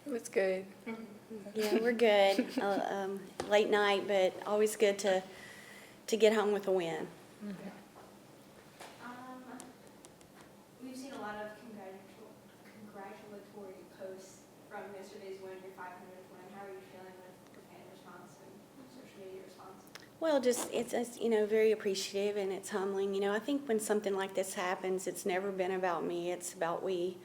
It was good. Yeah, we're good. Late night, but always good to get home with a win. We've seen a lot of congratulatory posts from yesterday's win, your 500th win. How are you feeling with the fan response and social media response? Well, just it's very appreciative and it's humbling. I think when something like this happens, it's never been about me. It's about we.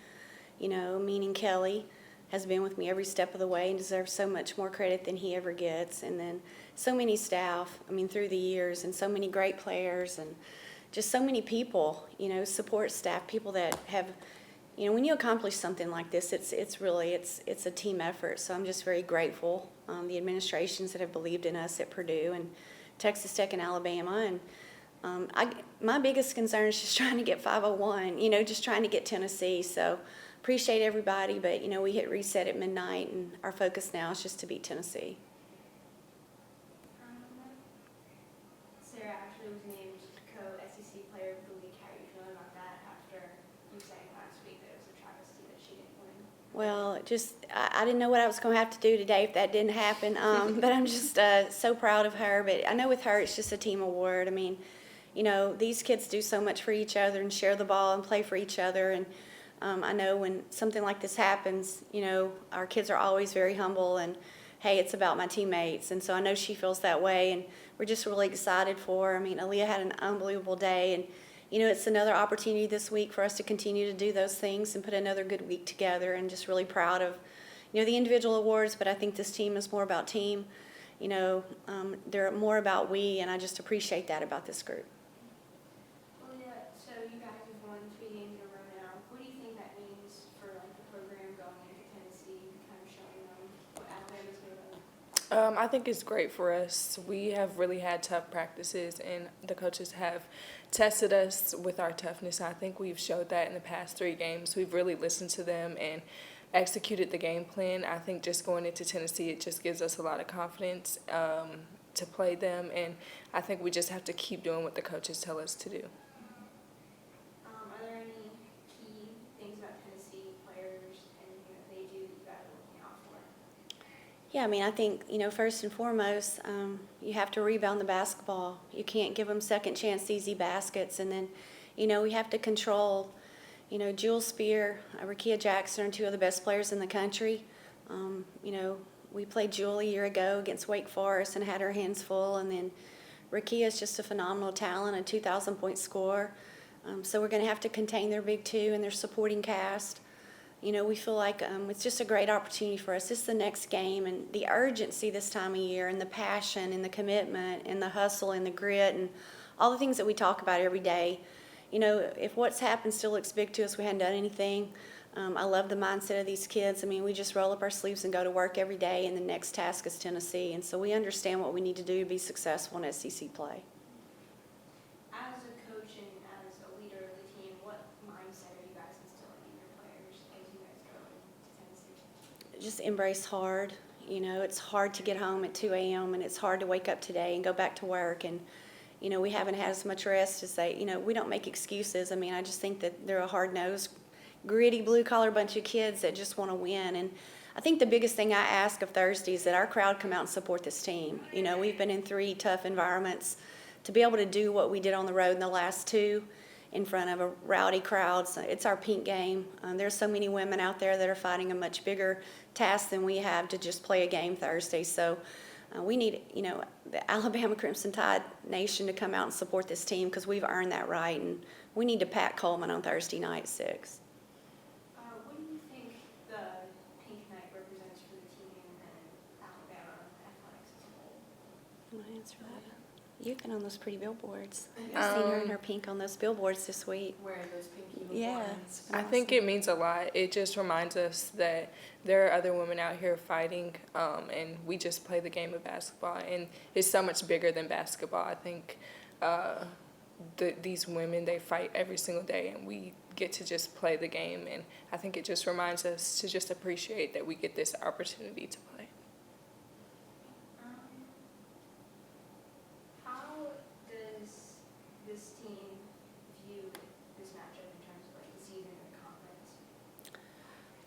Meaning Kelly has been with me every step of the way and deserves so much more credit than he ever gets. And then so many staff, through the years, and so many great players, and just so many people, support staff, people that have, when you accomplish something like this, it's really a team effort. So I'm just very grateful. The administrations that have believed in us at Purdue and Texas Tech and Alabama, and my biggest concern is just trying to get 501, just trying to get Tennessee. So appreciate everybody, but, we hit reset at midnight, and our focus now is just to beat Tennessee. Sarah actually was named co-SEC Player of the Week. How are you feeling about that after you saying last week that it was a travesty that she didn't win? Well, I didn't know what I was going to have to do today if that didn't happen, but I'm just so proud of her. But I know with her, it's just a team award. These kids do so much for each other and share the ball and play for each other. And I know when something like this happens, our kids are always very humble and, hey, it's about my teammates. And so I know she feels that way, and we're just really excited for her. Aaliyah had an unbelievable day, and, it's another opportunity this week for us to continue to do those things and put another good week together, and just really proud of, the individual awards, but I think this team is more about team. They're more about we, and I just appreciate that about this group. Aaliyah, so you guys have won 3 games in a row now. What do you think that means for the program going into Tennessee, kind of showing them what Alabama's doing? I think it's great for us. We have really had tough practices, and the coaches have tested us with our toughness. I think we've showed that in the past 3 games. We've really listened to them and executed the game plan. I think just going into Tennessee, it just gives us a lot of confidence to play them, and I think we just have to keep doing what the coaches tell us to do. Are there any key things about Tennessee players and they do that you guys are looking out for? Yeah, I think, first and foremost, you have to rebound the basketball. You can't give them second chance easy baskets. And then, we have to control, Jules Spear, Rakia Jackson are 2 of the best players in the country. We played Jewel a year ago against Wake Forest and had our hands full. And then Rakia is just a phenomenal talent, a 2,000-point scorer. So we're going to have to contain their big 2 and their supporting cast. We feel like it's just a great opportunity for us. This is the next game, and the urgency this time of year, and the passion, and the commitment, and the hustle, and the grit, and all the things that we talk about every day. If what's happened still looks big to us, we hadn't done anything. I love the mindset of these kids. We just roll up our sleeves and go to work every day, and the next task is Tennessee. And so we understand what we need to do to be successful in SEC play. As a coach and as a leader of the team, what mindset are you guys instilling in your players as you guys go into Tennessee? Just embrace hard. It's hard to get home at 2 a.m. and it's hard to wake up today and go back to work. And, we haven't had as much rest as we don't make excuses. I just think that they're a hard-nosed, gritty, blue-collar bunch of kids that just want to win. And I think the biggest thing I ask of Thursday is that our crowd come out and support this team. We've been in 3 tough environments. To be able to do what we did on the road in the last 2 in front of a rowdy crowd, it's our pink game. There's so many women out there that are fighting a much bigger task than we have to just play a game Thursday. So we need, the Alabama Crimson Tide Nation to come out and support this team, because we've earned that right, and we need to pat Coleman on Thursday night at 6. What do you think the pink night represents for the team and Alabama athletics as a whole? You want to answer that? You've been on those pretty billboards. I've seen her in her pink on those billboards this week. Wearing those pink uniforms. Yeah. I think it means a lot. It just reminds us that there are other women out here fighting, and we just play the game of basketball, and it's so much bigger than basketball. I think these women, they fight every single day, and we get to just play the game, and I think it just reminds us to just appreciate that we get this opportunity to play. How does this team view this matchup in terms of the season and the conference?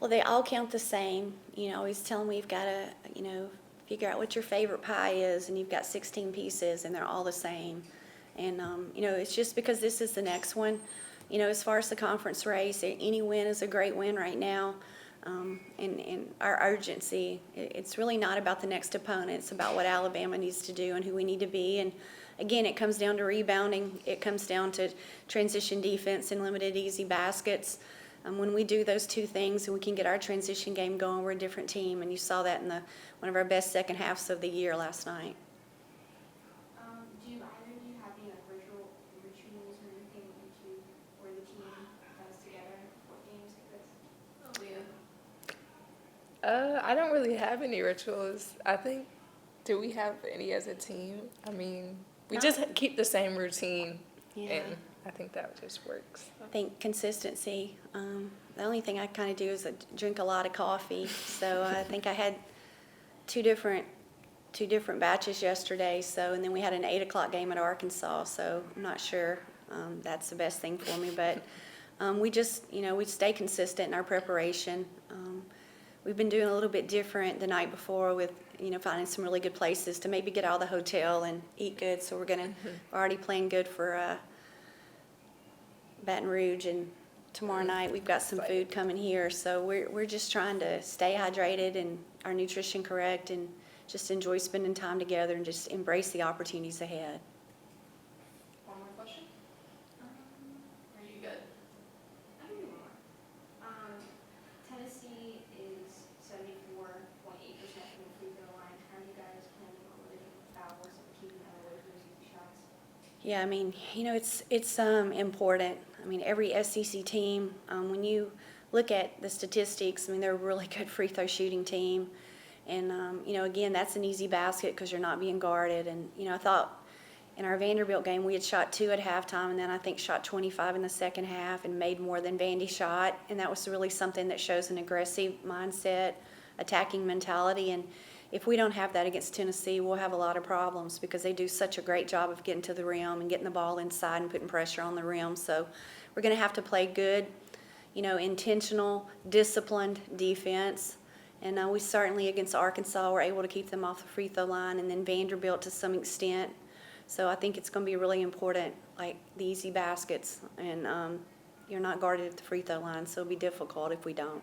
Well, they all count the same. You know, always tell them we've got to, figure out what your favorite pie is, and you've got 16 pieces, and they're all the same. And, it's just because this is the next one. As far as the conference race, any win is a great win right now. And our urgency, it's really not about the next opponent. It's about what Alabama needs to do and who we need to be. And again, it comes down to rebounding. It comes down to transition defense and limited easy baskets. When we do those two things and we can get our transition game going, we're a different team. And you saw that in one of our best second halves of the year last night. Do either of you have any rituals or anything that you or the team does together for games like this? I don't really have any rituals. I think, do we have any as a team? I mean, we just keep the same routine, Yeah. and I think that just works. I think consistency. The only thing I kind of do is I drink a lot of coffee. So I think I had two different batches yesterday. So, and then we had an 8 o'clock game at Arkansas. So I'm not sure that's the best thing for me. But we just, we stay consistent in our preparation. We've been doing a little bit different the night before with, finding some really good places to maybe get out of the hotel and eat good. So we're already playing good for Baton Rouge, and tomorrow night we've got some food coming here. So we're just trying to stay hydrated and our nutrition correct, and just enjoy spending time together and just embrace the opportunities ahead. One more question? Are you good? I can do one more. Tennessee is 74.8% from the free throw line. How are you guys planning on limiting fouls and keeping them away from those easy shots? Yeah, I mean, it's important. I mean, every SEC team, when you look at the statistics, I mean, they're a really good free throw shooting team. And, again, that's an easy basket because you're not being guarded. And, I thought in our Vanderbilt game, we had shot 2 at halftime, and then I think shot 25 in the second half and made more than Vandy shot. And that was really something that shows an aggressive mindset, attacking mentality. And if we don't have that against Tennessee, we'll have a lot of problems because they do such a great job of getting to the rim and getting the ball inside and putting pressure on the rim. So we're going to have to play good, intentional, disciplined defense. And we certainly, against Arkansas, were able to keep them off the free throw line, and then Vanderbilt to some extent. So I think it's going to be really important, like the easy baskets, and you're not guarded at the free throw line, so it'll be difficult if we don't.